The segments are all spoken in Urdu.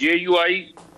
JUI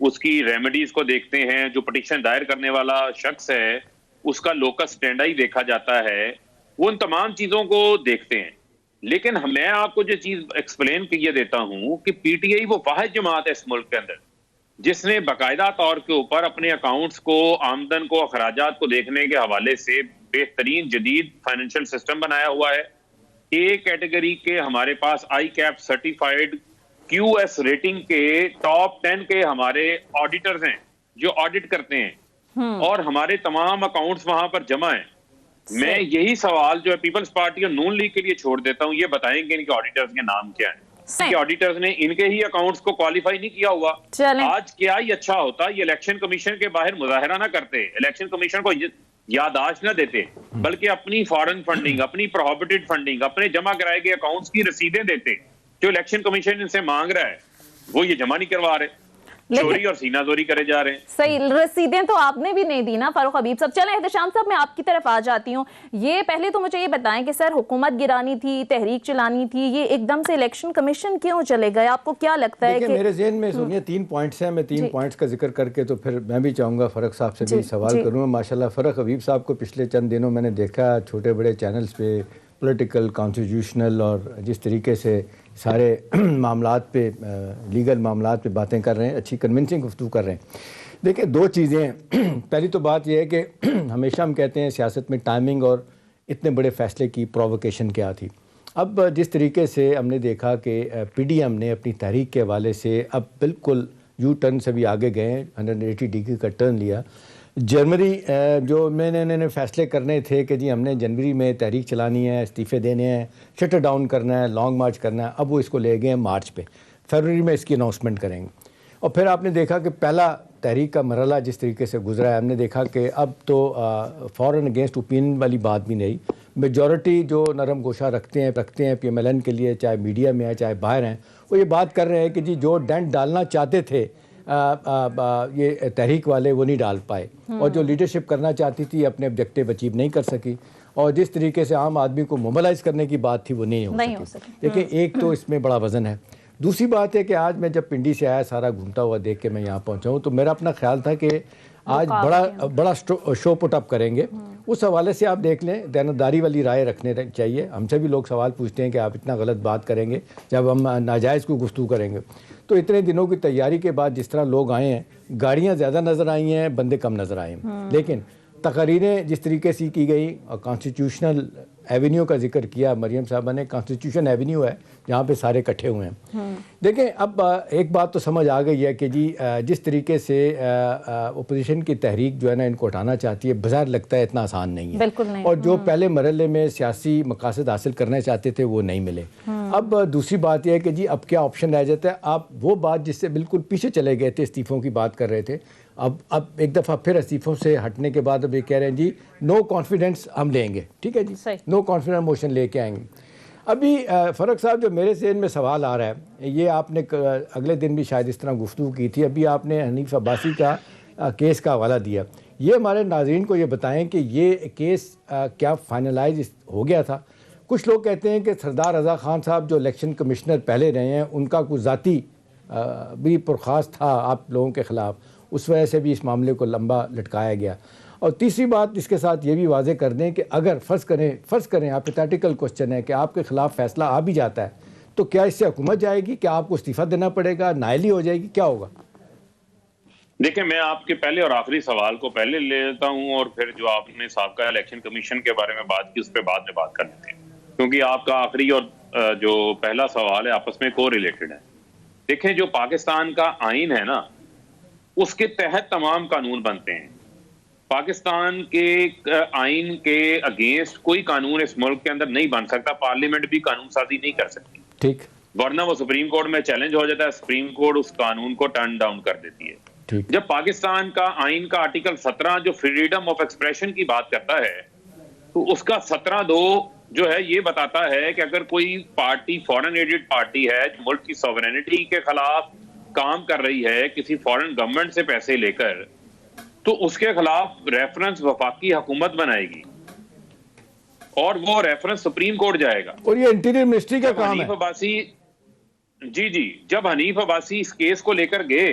اس کی ریمیڈیز کو دیکھتے ہیں, جو پٹیشن دائر کرنے والا شخص ہے اس کا لوکس اسٹینڈائی دیکھا جاتا ہے, وہ ان تمام چیزوں کو دیکھتے ہیں. لیکن میں آپ کو جو چیز ایکسپلین کیے دیتا ہوں کہ پی ٹی آئی وہ واحد جماعت ہے اس ملک کے اندر جس نے باقاعدہ طور کے اوپر اپنے اکاؤنٹس کو, آمدن کو, اخراجات کو دیکھنے کے حوالے سے بہترین جدید فائنینشیل سسٹم بنایا ہوا ہے. اے کیٹیگری کے ہمارے پاس ICAP certified Q S rating کے ٹاپ 10 کے ہمارے آڈیٹرز ہیں جو آڈٹ کرتے ہیں, اور ہمارے تمام اکاؤنٹس وہاں پر جمع ہیں. میں یہی سوال جو ہے پیپلز پارٹی اور نون لیگ کے لیے چھوڑ دیتا ہوں, یہ بتائیں گے ان کے آڈیٹرز کے نام کیا ہیں. آڈیٹرز نے ان کے ہی اکاؤنٹس کو کوالیفائی نہیں کیا ہوا. آج کیا ہی اچھا ہوتا یہ الیکشن کمیشن کے باہر مظاہرہ نہ کرتے, الیکشن کمیشن کو یادداشت نہ دیتے, بلکہ اپنی فارن فنڈنگ, اپنی پروہیبٹڈ فنڈنگ, اپنے جمع کرائے گئے اکاؤنٹس کی رسیدیں دیتے. جو الیکشن کمیشن ان سے مانگ رہا ہے وہ یہ جمع نہیں کروا رہے, چوری اور سینہ زوری کرے جا رہے ہیں. صحیح, رسیدیں تو آپ نے بھی نہیں دی نا فاروق حبیب صاحب. چلیں احتشام صاحب میں آپ کی طرف آ جاتی ہوں. یہ پہلے تو مجھے یہ بتائیں کہ سر حکومت گرانی تھی, تحریک چلانی تھی, یہ ایک دم سے الیکشن کمیشن کیوں چلے گئے؟ آپ کو کیا لگتا ہے کہ میرے ذہن میں سونیا 3 پوائنٹس ہیں, میں 3 پوائنٹس کا ذکر کر کے تو پھر میں بھی چاہوں گا فرق صاحب سے بھی سوال کروں. ماشاءاللہ فرق حبیب صاحب کو پچھلے چند دنوں میں نے دیکھا چھوٹے بڑے چینلز پہ پولیٹیکل, کانسٹیٹیوشنل اور جس طریقے سے سارے معاملات پہ, لیگل معاملات پہ باتیں کر رہے ہیں, اچھی کنونسنگ گفتگو کر رہے ہیں. دیکھیں 2 چیزیں ہیں. پہلی تو بات یہ ہے کہ ہمیشہ ہم کہتے ہیں سیاست میں ٹائمنگ اور اتنے بڑے فیصلے کی پرووکیشن کیا تھی. اب جس طریقے سے ہم نے دیکھا کہ پی ڈی ایم نے اپنی تحریک کے حوالے سے اب بالکل یو ٹرن سے بھی آگے گئے, 180 ڈگری کا ٹرن لیا. جنوری جو میں نے فیصلے کرنے تھے کہ جی ہم نے جنوری میں تحریک چلانی ہے, استعفے دینے ہیں, شٹر ڈاؤن کرنا ہے, لانگ مارچ کرنا ہے, اب وہ اس کو لے گئے ہیں مارچ پہ. فروری میں اس کی اناؤنسمنٹ کریں گے. اور پھر آپ نے دیکھا کہ پہلا تحریک کا مرحلہ جس طریقے سے گزرا ہے, ہم نے دیکھا کہ اب تو فورن اگینسٹ اوپینین والی بات بھی نہیں. میجورٹی جو نرم گوشہ رکھتے ہیں پی ایم ایل این کے لیے, چاہے میڈیا میں ہے چاہے باہر ہیں, وہ یہ بات کر رہے ہیں کہ جی جو ڈنٹ ڈالنا چاہتے تھے یہ تحریک والے وہ نہیں ڈال پائے, اور جو لیڈرشپ کرنا چاہتی تھی اپنے آبجیکٹیو اچیو نہیں کر سکی, اور جس طریقے سے عام آدمی کو موبلائز کرنے کی بات تھی وہ نہیں ہو سکی. دیکھیں ایک تو اس میں بڑا وزن ہے. دوسری بات ہے کہ آج میں جب پنڈی سے آیا, سارا گھومتا ہوا دیکھ کے میں یہاں پہنچا ہوں, تو میرا اپنا خیال تھا کہ آج بڑا شو پٹ اپ کریں گے. اس حوالے سے آپ دیکھ لیں, دیانتداری والی رائے رکھنے چاہیے. ہم سے بھی لوگ سوال پوچھتے ہیں کہ آپ اتنا غلط بات کریں گے جب ہم ناجائز کو گفتگو کریں گے. تو اتنے دنوں کی تیاری کے بعد جس طرح لوگ آئے ہیں, گاڑیاں زیادہ نظر آئی ہیں, بندے کم نظر آئے ہیں, لیکن تقریریں جس طریقے سے کی گئی, اور کانسٹیٹیوشنل ایونیو کا ذکر کیا مریم صاحبہ نے, کانسٹیٹیوشن ایونیو ہے جہاں پہ سارے اکٹھے ہوئے ہیں. دیکھیں اب ایک بات تو سمجھ آ گئی ہے کہ جی جس طریقے سے اپوزیشن کی تحریک جو ہے نا ان کو ہٹانا چاہتی ہے, بظاہر لگتا ہے اتنا آسان نہیں ہے, اور جو پہلے مرحلے میں سیاسی مقاصد حاصل کرنا چاہتے تھے وہ نہیں ملے. اب دوسری بات یہ ہے کہ جی اب کیا آپشن رہ جاتا ہے. آپ وہ بات جس سے بالکل پیچھے چلے گئے تھے, استعفوں کی بات کر رہے تھے, اب ایک دفعہ پھر استعفوں سے ہٹنے کے بعد اب یہ کہہ رہے ہیں جی نو کانفیڈنس ہم لیں گے. ٹھیک ہے جی, نو کانفیڈنس موشن لے کے آئیں گے. ابھی فرق صاحب جو میرے ذہن میں سوال آ رہا ہے, یہ آپ نے اگلے دن بھی شاید اس طرح گفتگو کی تھی, ابھی آپ نے حنیف عباسی کا کیس کا حوالہ دیا. یہ ہمارے ناظرین کو یہ بتائیں کہ یہ کیس کیا فائنلائز ہو گیا تھا؟ کچھ لوگ کہتے ہیں کہ سردار رضا خان صاحب جو الیکشن کمشنر پہلے رہے ہیں, ان کا کوئی ذاتی بھی پرخاص تھا آپ لوگوں کے خلاف, اس وجہ سے بھی اس معاملے کو لمبا لٹکایا گیا. اور تیسری بات اس کے ساتھ یہ بھی واضح کر دیں کہ اگر فرض کریں ہائپوتھیٹیکل کوسچن ہے کہ آپ کے خلاف فیصلہ آ بھی جاتا ہے, تو کیا اس سے حکومت جائے گی؟ کیا آپ کو استعفیٰ دینا پڑے گا؟ نااہلی ہو جائے گی؟ کیا ہوگا؟ دیکھیں میں آپ کے پہلے اور آخری سوال کو پہلے لے لیتا ہوں, اور پھر جو آپ نے سابقہ الیکشن کمیشن کے بارے میں بات کی اس پہ بعد میں بات کر لیتے ہیں, کیونکہ آپ کا آخری اور جو پہلا سوال ہے آپس میں کو ریلیٹڈ ہے. دیکھیں جو پاکستان کا آئین ہے نا, اس کے تحت تمام قانون بنتے ہیں. پاکستان کے آئین کے اگینسٹ کوئی قانون اس ملک کے اندر نہیں بن سکتا, پارلیمنٹ بھی قانون سازی نہیں کر سکتی. ٹھیک, ورنہ وہ سپریم کورٹ میں چیلنج ہو جاتا ہے, سپریم کورٹ اس قانون کو ٹرن ڈاؤن کر دیتی ہے. جب پاکستان کا آئین کا آرٹیکل 17 جو فریڈم آف ایکسپریشن کی بات کرتا ہے, تو اس کا 17(2) جو ہے یہ بتاتا ہے کہ اگر کوئی پارٹی فورن ایڈڈ پارٹی ہے جو ملک کی سوورینٹی کے خلاف کام کر رہی ہے کسی فورن گورنمنٹ سے پیسے لے کر, تو اس کے خلاف ریفرنس وفاقی حکومت بنائے گی, اور وہ ریفرنس سپریم کورٹ جائے گا. اور یہ انٹیریئر منسٹری کا کام ہے. جی جب حنیف عباسی اس کیس کو لے کر گئے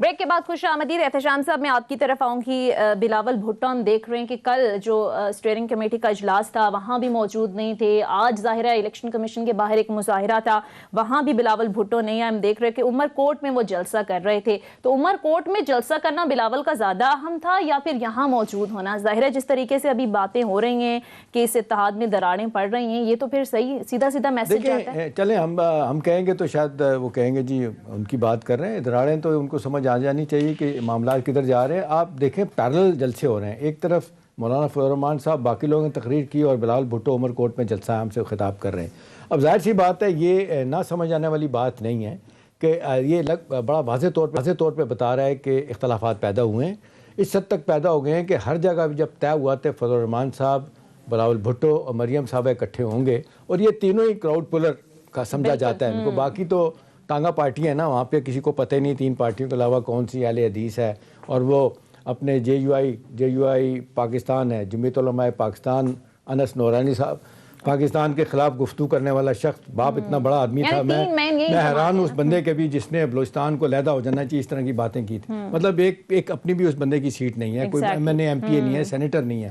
بریک کے بعد خوش آمدید احتشام صاحب، میں آپ کی طرف آؤں گی. بلاول بھٹو ہم دیکھ رہے ہیں کہ کل جو اسٹیئرنگ کمیٹی کا اجلاس تھا وہاں بھی موجود نہیں تھے. آج ظاہر ہے الیکشن کمیشن کے باہر ایک مظاہرہ تھا، وہاں بھی بلاول بھٹو نہیں ہے. ہم دیکھ رہے ہیں کہ عمر کوٹ میں وہ جلسہ کر رہے تھے. تو عمر کوٹ میں جلسہ کرنا بلاول کا زیادہ اہم تھا یا پھر یہاں موجود ہونا؟ ظاہر ہے جس طریقے سے ابھی باتیں ہو رہی ہیں کہ اس اتحاد میں دراڑیں پڑ رہی ہیں، یہ تو پھر صحیح سیدھا سیدھا میسج آتا ہے. چلیں ہم کہیں گے تو شاید وہ کہیں گے جی ان کی بات کر رہے ہیں، دراڑیں تو ان کو سمجھ آ جانی چاہیے کہ معاملات کدھر جا رہے ہیں. آپ دیکھیں پیرل جلسے ہو رہے ہیں، ایک طرف مولانا فضل الرحمان صاحب باقی لوگوں نے تقریر کی اور بلاول بھٹو عمر کوٹ میں جلسہ عام سے خطاب کر رہے ہیں. اب ظاہر سی بات ہے یہ نہ سمجھ آنے والی بات نہیں ہے کہ یہ بڑا واضح طور پہ بتا رہا ہے کہ اختلافات پیدا ہوئے ہیں. اس حد تک پیدا ہو گئے ہیں کہ ہر جگہ جب طے ہوا تھا فضل الرحمان صاحب، بلاول بھٹو اور مریم صاحبہ اکٹھے ہوں گے، اور یہ تینوں ہی کراؤڈ پولر کا سمجھا جاتا ہے ان کو. باقی تو ٹانگا پارٹی ہے نا، وہاں پہ کسی کو پتہ ہی نہیں تین پارٹیوں کے علاوہ کون سی اہل حدیث ہے. اور وہ اپنے جے یو آئی پاکستان ہے، جمعیت علماء پاکستان، انس نورانی صاحب پاکستان کے خلاف گفتگو کرنے والا شخص، باپ اتنا بڑا آدمی تھا. میں حیران ہوں اس بندے کے بھی جس نے بلوچستان کو علیحدہ ہو جانا چاہیے اس طرح کی باتیں کی تھی. مطلب ایک اپنی بھی اس بندے کی سیٹ نہیں ہے، کوئی M N A M P A نہیں ہے، سینیٹر نہیں ہے.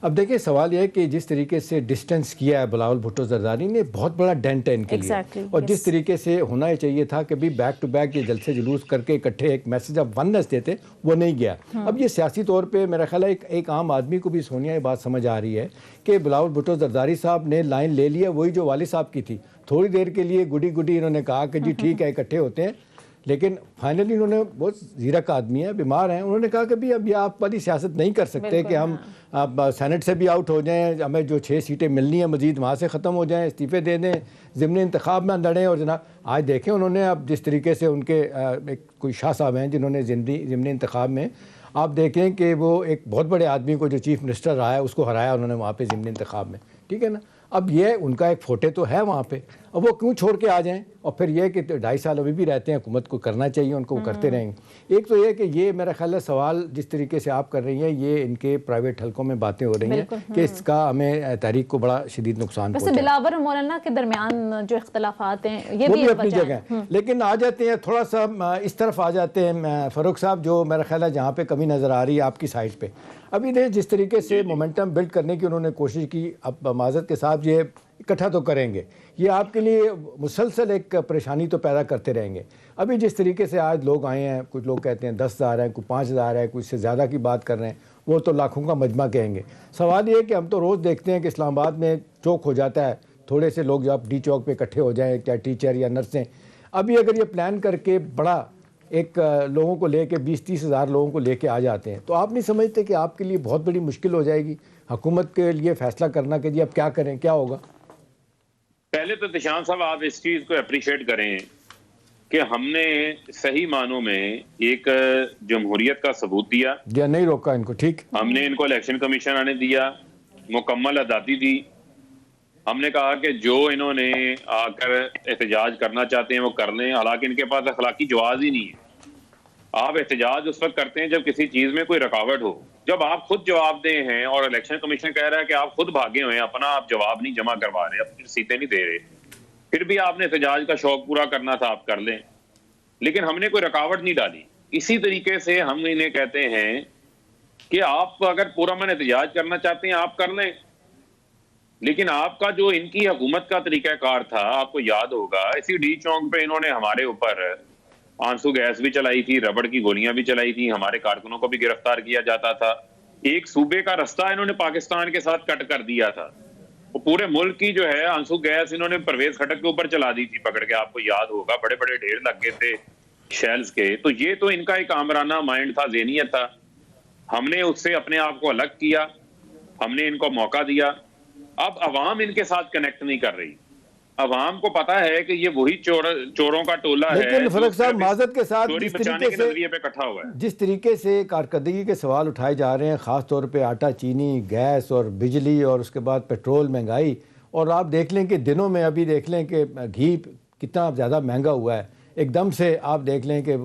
اب دیکھیں سوال یہ ہے کہ جس طریقے سے ڈسٹنس کیا ہے بلاول بھٹو زرداری نے، بہت بڑا ڈینٹ ہے ان کے لیے. اور جس طریقے سے ہونا چاہیے تھا کہ بھی بیک ٹو بیک یہ جلسے جلوس کر کے اکٹھے ایک میسج آف وننس دیتے، وہ نہیں گیا. اب یہ سیاسی طور پہ میرا خیال ہے ایک عام آدمی کو بھی سونیا یہ بات سمجھ آ رہی ہے کہ بلاول بھٹو زرداری صاحب نے لائن لے لی ہے وہی جو والد صاحب کی تھی. تھوڑی دیر کے لیے گڈی انہوں نے کہا کہ جی ٹھیک ہے اکٹھے ہوتے ہیں، لیکن فائنلی انہوں نے بہت زیرک آدمی ہے، بیمار ہیں، انہوں نے کہا کہ بھی اب یہ آپ والی سیاست نہیں کر سکتے کہ ہم اب سینٹ سے بھی آؤٹ ہو جائیں، ہمیں جو 6 سیٹیں ملنی ہیں مزید وہاں سے ختم ہو جائیں، استعفے دے دیں، ضمن انتخاب میں لڑیں. اور جناب آج دیکھیں انہوں نے اب جس طریقے سے ان کے ایک کوئی شاہ صاحب ہیں جنہوں نے ضمن انتخاب میں آپ دیکھیں کہ وہ ایک بہت بڑے آدمی کو جو چیف منسٹر رہا ہے اس کو ہرایا انہوں نے وہاں پہ ضمن انتخاب میں. ٹھیک ہے نا، اب یہ ان کا ایک فوٹے تو ہے وہاں پہ، اب وہ کیوں چھوڑ کے آ جائیں؟ اور پھر یہ کہ 2.5 سال ابھی بھی رہتے ہیں، حکومت کو کرنا چاہیے، ان کو کرتے رہیں گے. ایک تو یہ کہ یہ میرا خیال ہے سوال جس طریقے سے آپ کر رہی ہیں یہ ان کے پرائیویٹ حلقوں میں باتیں ہو رہی ہیں کہ اس کا ہمیں تحریک کو بڑا شدید نقصان پہنچا. ویسے بلاول اور مولانا کے درمیان جو اختلافات ہیں یہ بھی اپنی جگہ ہیں، لیکن آ جاتے ہیں تھوڑا سا اس طرف آ جاتے ہیں فاروق صاحب، جو میرا خیال ہے جہاں پہ کمی نظر آ رہی ہے آپ کی سائڈ پہ. ابھی دیکھ جس طریقے سے مومنٹم بلڈ کرنے کی انہوں نے کوشش کی، اب معذرت کے ساتھ یہ اکٹھا تو کریں گے، یہ آپ کے لیے مسلسل ایک پریشانی تو پیدا کرتے رہیں گے. ابھی جس طریقے سے آج لوگ آئے ہیں، کچھ لوگ کہتے ہیں 10,000 ہیں، کوئی 5,000 ہے، کوئی اس سے زیادہ کی بات کر رہے ہیں، وہ تو لاکھوں کا مجمع کہیں گے. سوال یہ ہے کہ ہم تو روز دیکھتے ہیں کہ اسلام آباد میں چوک ہو جاتا ہے، تھوڑے سے لوگ جب ڈی چوک پہ اکٹھے ہو جائیں، چاہے ٹیچر یا نرسیں. ابھی اگر یہ پلان کر کے بڑا ایک لوگوں کو لے کے 20-30 ہزار لوگوں کو لے کے آ جاتے ہیں تو آپ نہیں سمجھتے کہ آپ کے لیے بہت بڑی مشکل ہو جائے گی حکومت کے لیے فیصلہ کرنا کہ جی اب کیا کریں، کیا ہوگا؟ پہلے تو تشان صاحب آپ اس چیز کو اپریشیٹ کریں کہ ہم نے صحیح معنوں میں ایک جمہوریت کا ثبوت دیا، یا نہیں روکا ان کو. ٹھیک، ہم نے ان کو الیکشن کمیشن آنے دیا، مکمل آزادی دی. ہم نے کہا کہ جو انہوں نے آ کر احتجاج کرنا چاہتے ہیں وہ کر لیں، حالانکہ ان کے پاس اخلاقی جواز ہی نہیں ہے. آپ احتجاج اس وقت کرتے ہیں جب کسی چیز میں کوئی رکاوٹ ہو. جب آپ خود جواب دیں ہیں اور الیکشن کمیشن کہہ رہا ہے کہ آپ خود بھاگے ہوئے ہیں، اپنا آپ جواب نہیں جمع کروا رہے، اپنی سیٹیں نہیں دے رہے، پھر بھی آپ نے احتجاج کا شوق پورا کرنا تھا، آپ کر لیں. لیکن ہم نے کوئی رکاوٹ نہیں ڈالی. اسی طریقے سے ہم انہیں کہتے ہیں کہ آپ اگر پورا من احتجاج کرنا چاہتے ہیں آپ کر لیں، لیکن آپ کا جو ان کی حکومت کا طریقہ کار تھا آپ کو یاد ہوگا، اسی ڈی چونک پہ انہوں نے ہمارے اوپر آنسو گیس بھی چلائی تھی، ربڑ کی گولیاں بھی چلائی تھی، ہمارے کارکنوں کو بھی گرفتار کیا جاتا تھا. ایک صوبے کا رستہ انہوں نے پاکستان کے ساتھ کٹ کر دیا تھا. وہ پورے ملک کی جو ہے آنسو گیس انہوں نے پرویز خٹک کے اوپر چلا دی تھی پکڑ کے، آپ کو یاد ہوگا، بڑے بڑے ڈھیر لگ گئے تھے شیلز کے. تو یہ تو ان کا ایک آمرانہ مائنڈ تھا، ذہنیت تھا. ہم نے اس سے اپنے آپ کو الگ کیا، ہم نے ان کو موقع دیا. اب عوام ان کے ساتھ کنیکٹ نہیں کر رہی. عوام کو پتا ہے کہ یہ وہی چوروں کا ٹولہ ہے. لیکن فرق صاحب معذرت کے ساتھ جس طریقے سے کارکردگی کے سوال اٹھائے جا رہے ہیں، خاص طور پہ آٹا، چینی، گیس اور بجلی اور اس کے بعد پیٹرول، مہنگائی، اور آپ دیکھ لیں کہ دنوں میں ابھی دیکھ لیں کہ گھی کتنا زیادہ مہنگا ہوا ہے. ایک دم سے آپ دیکھ لیں کہ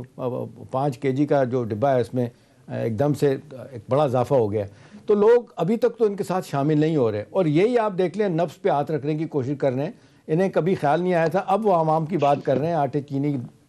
5 kg کا جو ڈبہ ہے اس میں ایک دم سے ایک بڑا اضافہ ہو گیا. تو لوگ ابھی تک تو ان کے ساتھ شامل نہیں ہو رہے، اور یہی آپ دیکھ لیں نفس پہ ہاتھ رکھنے کی کوشش کر رہے ہیں. انہیں کبھی خیال نہیں آیا تھا، اب وہ عوام کی بات کر رہے ہیں، آٹے چینی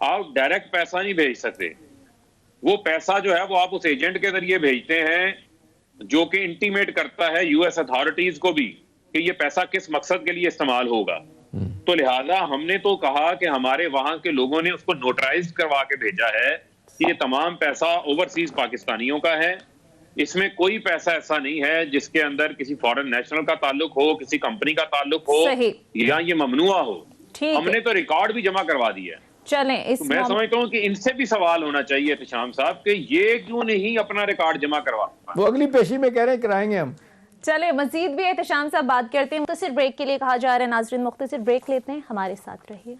آپ ڈائریکٹ پیسہ نہیں بھیج سکتے. وہ پیسہ جو ہے وہ آپ اس ایجنٹ کے ذریعے بھیجتے ہیں جو کہ انٹیمیٹ کرتا ہے یو ایس اتھارٹیز کو بھی کہ یہ پیسہ کس مقصد کے لیے استعمال ہوگا. تو لہٰذا ہم نے تو کہا کہ ہمارے وہاں کے لوگوں نے اس کو نوٹرائز کروا کے بھیجا ہے کہ یہ تمام پیسہ اوورسیز پاکستانیوں کا ہے. اس میں کوئی پیسہ ایسا نہیں ہے جس کے اندر کسی فارن نیشنل کا تعلق ہو, کسی کمپنی کا تعلق ہو یا یہ ممنوع ہو. ہم نے تو ریکارڈ بھی جمع کروا دیا ہے. چلیں میں سمجھتا ہوں کہ ان سے بھی سوال ہونا چاہیے احتشام صاحب کہ یہ کیوں نہیں اپنا ریکارڈ جمع کروا. وہ اگلی پیشی میں کہہ رہے ہیں کرائیں گے ہم. چلیں مزید بھی احتشام صاحب بات کرتے ہیں. مختصر بریک کے لیے کہا جا رہا ہے. ناظرین مختصر بریک لیتے ہیں, ہمارے ساتھ رہیے.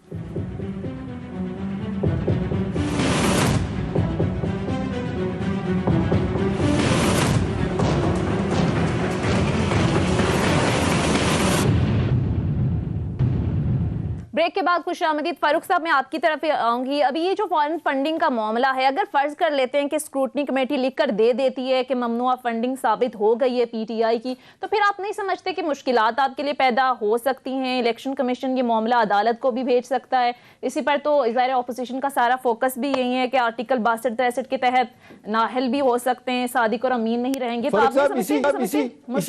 بریک کے بعد خوش آمدید. فاروق صاحب میں آپ کی طرف آؤں گی. ابھی یہ جو فارن فنڈنگ کا معاملہ ہے, اگر فرض کر لیتے ہیں کہ اسکروٹنی کمیٹی لکھ کر دے دیتی ہے کہ ممنوع فنڈنگ ثابت ہو گئی ہے پی ٹی آئی کی, تو پھر آپ نہیں سمجھتے کہ مشکلات آپ کے لیے پیدا ہو سکتی ہیں؟ الیکشن کمیشن یہ معاملہ عدالت کو بھی بھیج سکتا ہے. اسی پر تو ظاہر اپوزیشن کا سارا فوکس بھی یہی ہے کہ آرٹیکل 62 کے تحت نااہل بھی ہو سکتے ہیں, صادق اور امین نہیں رہیں گے. تو آپ اسی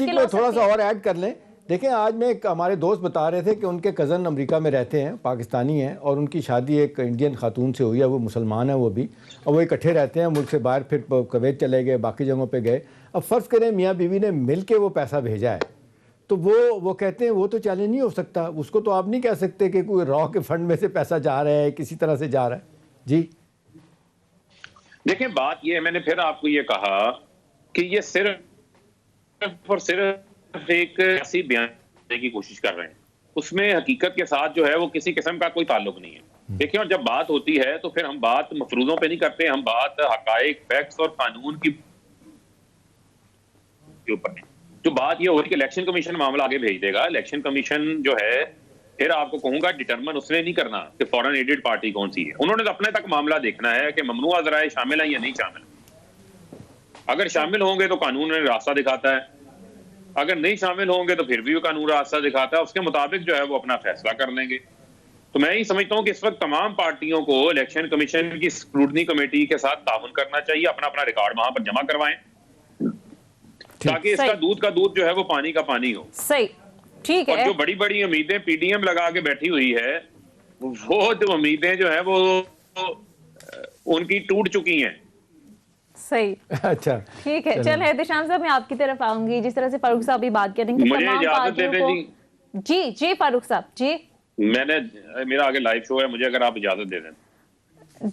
کو تھوڑا سا اور ایڈ کر لیں. دیکھیں آج میں ہمارے دوست بتا رہے تھے کہ ان کے کزن امریکہ میں رہتے ہیں, پاکستانی ہیں, اور ان کی شادی ایک انڈین خاتون سے ہوئی ہے, وہ مسلمان ہیں وہ بھی, اور وہ اکٹھے رہتے ہیں ملک سے باہر, پھر کویت چلے گئے, باقی جگہوں پہ گئے. اب فرض کریں میاں بیوی نے مل کے وہ پیسہ بھیجا ہے, تو وہ کہتے ہیں وہ تو چیلنج نہیں ہو سکتا. اس کو تو آپ نہیں کہہ سکتے کہ کوئی را کے فنڈ میں سے پیسہ جا رہا ہے, کسی طرح سے جا رہا ہے. جی دیکھیں بات یہ ہے, میں نے پھر آپ کو یہ کہا کہ یہ صرف اور صرف ایک ایسی بیان کرنے کی کوشش کر رہے ہیں, اس میں حقیقت کے ساتھ جو ہے وہ کسی قسم کا کوئی تعلق نہیں ہے. دیکھیں اور جب بات ہوتی ہے تو پھر ہم بات مفروضوں پہ نہیں کرتے, ہم بات حقائق, فیکٹس اور قانون کے اوپر ہیں. جو بات یہ ہوئی کہ الیکشن کمیشن معاملہ آگے بھیج دے گا. الیکشن کمیشن جو ہے پھر آپ کو کہوں گا ڈیٹرمن اس نے نہیں کرنا کہ فورن ایڈڈ پارٹی کون سی ہے. انہوں نے تو اپنے تک معاملہ دیکھنا ہے کہ ممنوعہ ذرائع شامل ہیں یا نہیں شامل. اگر شامل ہوں گے تو قانون نے راستہ دکھاتا ہے, اگر نہیں شامل ہوں گے تو پھر بھی وہ قانون راستہ دکھاتا ہے. اس کے مطابق جو ہے وہ اپنا فیصلہ کر لیں گے. تو میں یہ سمجھتا ہوں کہ اس وقت تمام پارٹیوں کو الیکشن کمیشن کی اسکروٹنی کمیٹی کے ساتھ تعاون کرنا چاہیے, اپنا اپنا ریکارڈ وہاں پر جمع کروائیں تاکہ اس کا دودھ جو ہے وہ پانی کا پانی ہو. صحیح, ٹھیک ہے. اور جو بڑی بڑی امیدیں پی ڈی ایم لگا کے بیٹھی ہوئی ہے, وہ جو امیدیں جو ہے وہ ان کی ٹوٹ چکی ہیں. صحیح, اچھا ٹھیک ہے. چلیں احتشام صاحب میں آپ کی طرف آؤں گی. جس طرح سے فاروق صاحب بھی بات کریں گے مجھے اجازت دے دیں. جی فاروق صاحب جی, میرا آگے لائیو شو ہے, مجھے اگر آپ اجازت دے دیں.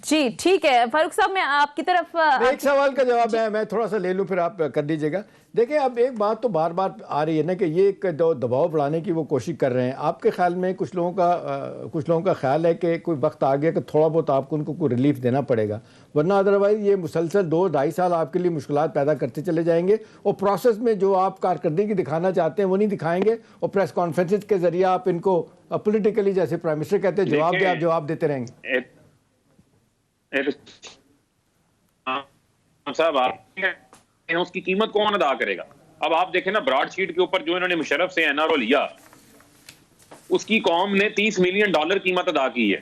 جی ٹھیک ہے. فاروق صاحب میں آپ کی طرف ایک سوال کا جواب ہے, میں تھوڑا سا لے لوں پھر آپ کر دیجیے گا. دیکھیں اب ایک بات تو بار بار آ رہی ہے نا کہ یہ ایک دباؤ بڑھانے کی وہ کوشش کر رہے ہیں. آپ کے خیال میں کچھ لوگوں کا خیال ہے کہ کوئی وقت آ گیا کہ تھوڑا بہت آپ کو ان کو کوئی ریلیف دینا پڑے گا, ورنہ ادروائز یہ مسلسل 2-2.5 سال آپ کے لیے مشکلات پیدا کرتے چلے جائیں گے, اور پروسیس میں جو آپ کارکردگی دکھانا چاہتے ہیں وہ نہیں دکھائیں گے, اور پریس کانفرنسز کے ذریعے آپ ان کو پولیٹیکلی جیسے پرائم منسٹر کہتے ہیں جواب دے, آپ جواب دیتے رہیں گے. صاحب اس کی قیمت کون ادا کرے گا؟ اب آپ دیکھیں نا براڈ شیٹ کے اوپر جو انہوں نے مشرف سے این آر او لیا, اس کی قوم نے $30 ملین قیمت ادا کی ہے.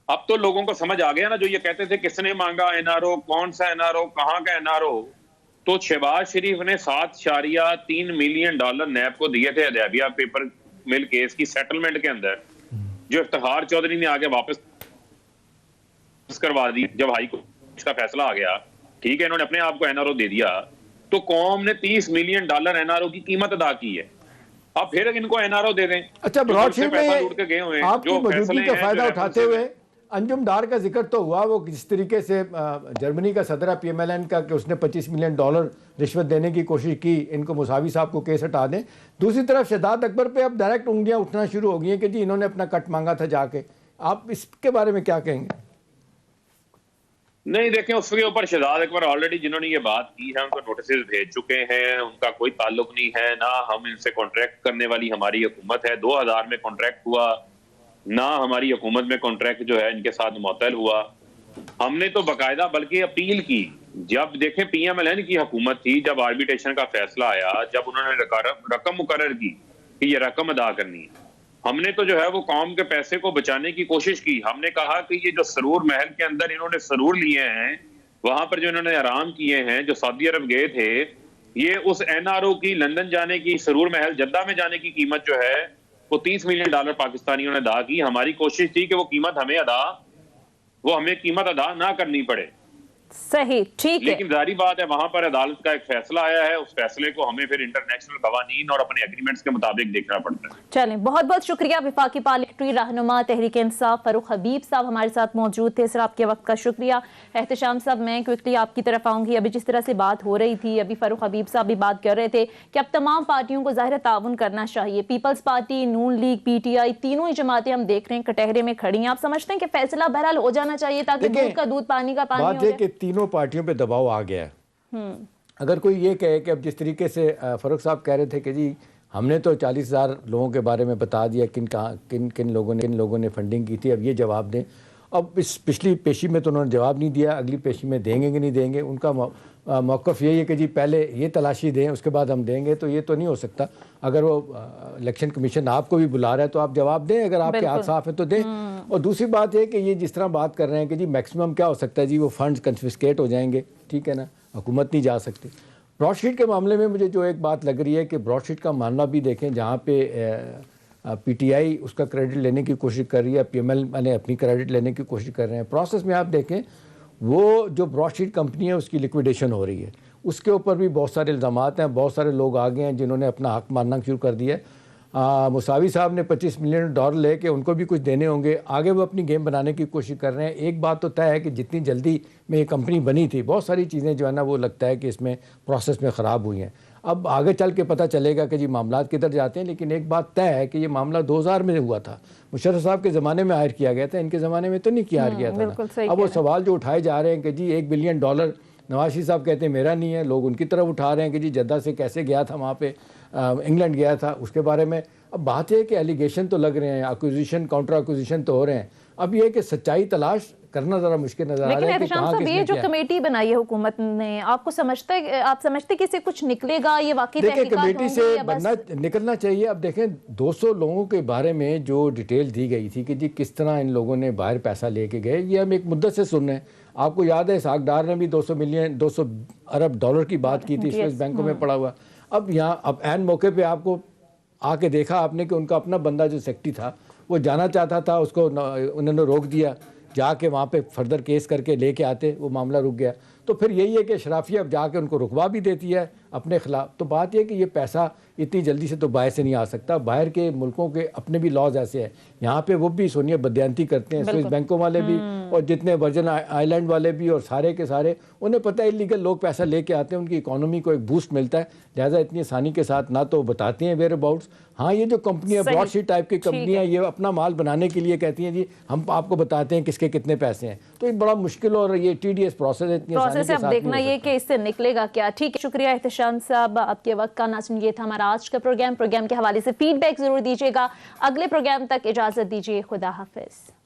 اب تو لوگوں کو سمجھ آ گیا نا, جو یہ کہتے تھے کس نے مانگا این آر او, کون سا این آر او, کہاں کا این آر او. تو شہباز شریف نے $7.3 ملین نیب کو دیے تھے ادیبیہ پیپر مل کیس کی سیٹلمنٹ کے اندر, جو افتخار چودھری نے آگے واپس کروا دی جب ہائی کورٹ کا فیصلہ آ گیا. ٹھیک ہے, انہوں نے اپنے آپ کو این آر او دے دیا, تو قوم نے $30 ملین این آر او کی قیمت ادا کی ہے. اب پھر ان کو این آر او دے دیں. اچھا براڈ شیٹ میں آپ کی موجودگی کا فائدہ اٹھاتے ہوئے انجم ڈار کا ذکر تو ہوا, وہ جس طریقے سے جرمنی کا صدر ہے پی ایم ایل این کا کہ اس نے $25 ملین رشوت دینے کی کوشش کی, ان کو موساوی صاحب کو کیس ہٹا دیں. دوسری طرف شہزاد اکبر پہ اب ڈائریکٹ انگلیاں اٹھنا شروع ہو گئی ہیں کہ جی انہوں نے اپنا کٹ مانگا تھا جا کے. آپ اس کے بارے میں کیا کہیں گے؟ نہیں دیکھیں, اس کے اوپر شہزاد اکبر آلریڈی جنہوں نے یہ بات کی ہے ان کو نوٹسز بھیج چکے ہیں, ان کا کوئی تعلق نہیں ہے. نہ ہم ان سے کانٹریکٹ کرنے والی ہماری حکومت ہے, 2000 میں کانٹریکٹ ہوا, نہ ہماری حکومت میں کانٹریکٹ جو ہے ان کے ساتھ معطل ہوا. ہم نے تو باقاعدہ بلکہ اپیل کی. جب دیکھیں پی ایم ایل این کی حکومت تھی, جب آربیٹریشن کا فیصلہ آیا, جب انہوں نے رقم مقرر کی کہ یہ رقم ادا کرنی ہے, ہم نے تو جو ہے وہ قوم کے پیسے کو بچانے کی کوشش کی. ہم نے کہا کہ یہ جو سرور محل کے اندر انہوں نے سرور لیے ہیں, وہاں پر جو انہوں نے آرام کیے ہیں, جو سعودی عرب گئے تھے, یہ اس این آر او کی لندن جانے کی, سرور محل جدہ میں جانے کی قیمت جو ہے وہ $30 ملین پاکستانیوں نے ادا کی. ہماری کوشش تھی کہ وہ ہمیں قیمت ادا نہ کرنی پڑے. صحیح, ٹھیک ہے. لیکن ظاہری بات ہے وہاں پر عدالت کا ایک فیصلہ آیا ہے, اس فیصلے کو ہمیں پھر انٹرنیشنل قوانین اور اپنے ایگریمنٹس کے مطابق دیکھنا پڑتا ہے. چلیں, بہت بہت شکریہ. وفاقی پارلیمنٹری رہنما تحریک انصاف فاروق حبیب صاحب ہمارے ساتھ موجود تھے. سر, آپ کے وقت کا شکریہ. احتشام صاحب, میں کوئکلی آپ کی طرف آؤں گی. ابھی جس طرح سے بات ہو رہی تھی, ابھی فاروق حبیب صاحب بھی بات کر رہے تھے کہ اب تمام پارٹیوں کو ظاہر تعاون کرنا چاہیے. Peoples Party, Noon League, P T I, تینوں ہی جماعتیں ہم دیکھ رہے ہیں کٹہرے میں کھڑی ہیں. آپ سمجھتے ہیں کہ فیصلہ بہرحال ہو جانا چاہیے تاکہ دودھ کا دودھ, پانی کا پانی ہو جائے؟ بات ہے کہ تینوں پارٹیوں پہ دباؤ آ گیا ہے. اگر کوئی یہ کہے کہ اب جس طریقے سے فاروق صاحب کہہ رہے تھے کہ جی ہم نے تو 40,000 لوگوں کے بارے میں بتا دیا کن لوگوں نے فنڈنگ کی تھی, اب یہ جواب دیں. اب اس پچھلی پیشی میں تو انہوں نے جواب نہیں دیا, اگلی پیشی میں دیں گے کہ نہیں دیں گے. ان کا موقف یہی ہے کہ جی پہلے یہ تلاشی دیں, اس کے بعد ہم دیں گے. تو یہ تو نہیں ہو سکتا. اگر وہ الیکشن کمیشن آپ کو بھی بلا رہا ہے تو آپ جواب دیں, اگر آپ کے ہاتھ صاف ہیں تو دیں. اور دوسری بات یہ کہ یہ جس طرح بات کر رہے ہیں کہ جی میکسیمم کیا ہو سکتا ہے, جی وہ فنڈز کنفسکیٹ ہو جائیں گے, ٹھیک ہے نا, حکومت نہیں جا سکتی. براڈ شیٹ کے معاملے میں مجھے جو ایک بات لگ رہی ہے کہ براڈ شیٹ کا معاملہ بھی دیکھیں, جہاں پہ پی ٹی آئی اس کا کریڈٹ لینے کی کوشش کر رہی ہے, پی ایم ایل نے اپنی کریڈٹ لینے کی کوشش کر رہے ہیں. پروسیس میں آپ دیکھیں وہ جو براڈ شیٹ کمپنی ہے اس کی لیکویڈیشن ہو رہی ہے, اس کے اوپر بھی بہت سارے الزامات ہیں. بہت سارے لوگ آگے ہیں جنہوں نے اپنا حق ماننا شروع کر دیا ہے. مساوی صاحب نے $25 ملین لے کے ان کو بھی کچھ دینے ہوں گے. آگے وہ اپنی گیم بنانے کی کوشش کر رہے ہیں. ایک بات تو طے ہے کہ جتنی جلدی میں یہ کمپنی بنی تھی, بہت ساری چیزیں جو ہے نا وہ لگتا ہے کہ اس میں پروسیس میں خراب ہوئی ہیں. اب آگے چل کے پتہ چلے گا کہ جی معاملات کدھر جاتے ہیں. لیکن ایک بات طے ہے کہ یہ معاملہ 2000 میں ہوا تھا, مشرف صاحب کے زمانے میں ہائر کیا گیا تھا, ان کے زمانے میں تو نہیں کیا گیا تھا. اب وہ سوال جو اٹھائے جا رہے ہیں کہ جی $1 بلین, نواز شریف صاحب کہتے ہیں میرا نہیں ہے, لوگ ان کی طرف اٹھا رہے ہیں کہ جی جدہ سے کیسے گیا تھا, وہاں پہ انگلینڈ گیا تھا, اس کے بارے میں. اب بات یہ ہے کہ ایلیگیشن تو لگ رہے ہیں, ایکوزیشن کاؤنٹر ایکوزیشن تو ہو رہے ہیں. اب یہ کہ سچائی تلاش کرنا ذرا مشکل نظر آ رہا ہے. لیکن احتشام صاحب, یہ جو کمیٹی بنائی ہے حکومت نے, آپ سمجھتے کہ اسے کچھ نکلے گا؟ یہ واقعی دیکھیں کمیٹی سے نکلنا چاہیے. اب دیکھیں 200 لوگوں کے بارے میں جو ڈیٹیل دی گئی تھی کہ جی کس طرح ان لوگوں نے باہر پیسہ لے کے گئے, یہ ہم ایک مدت سے سن رہے ہیں. آپ کو یاد ہے اسحاق ڈار نے بھی $200 ارب کی بات کی تھی, سوئس بینکوں میں پڑا ہوا. اب عین موقع پہ آپ کو آ کے دیکھا آپ نے کہ ان کا اپنا بندہ جو سیکٹری تھا وہ جانا چاہتا تھا, اس کو انہوں نے روک دیا. جا کے وہاں پہ فردر کیس کر کے لے کے آتے, وہ معاملہ رک گیا. تو پھر یہی ہے کہ اشرافیہ اب جا کے ان کو رکوا بھی دیتی ہے اپنے خلاف. تو بات یہ کہ یہ پیسہ اتنی جلدی سے تو باہر سے نہیں آ سکتا. باہر کے ملکوں کے اپنے بھی لاز ایسے ہیں, یہاں پہ وہ بھی سونیا بدیانتی کرتے ہیں, سوئس بینکوں والے بھی اور جتنے ورجن آئی لینڈ والے بھی, اور سارے کے سارے انہیں پتہ ہے انلیگل لوگ پیسہ لے کے آتے ہیں, ان کی اکانومی کو ایک بوسٹ ملتا ہے. لہٰذا اتنی آسانی کے ساتھ نہ تو بتاتے ہیں ویئر اباؤٹس. ہاں یہ جو کمپنیاں براڈ شیٹ ٹائپ کی کمپنیاں یہ اپنا مال بنانے کے لیے کہتی ہیں جی ہم آپ کو بتاتے ہیں کس کے کتنے پیسے ہیں. تو یہ بڑا مشکل اور یہ ٹی ڈی ایس پروسیس ہے, اتنی آسانی کے ساتھ دیکھنا یہ کہ اس سے نکلے گا کیا. ٹھیک ہے, شکریہ احتشام صاحب آپ کے وقت کا. ناظرین, یہ تھا ہمارا آج کا پروگرام کے حوالے سے فیڈ بیک ضرور دیجیے گا. اگلے پروگرام تک اجازت دیجیے, خدا حافظ.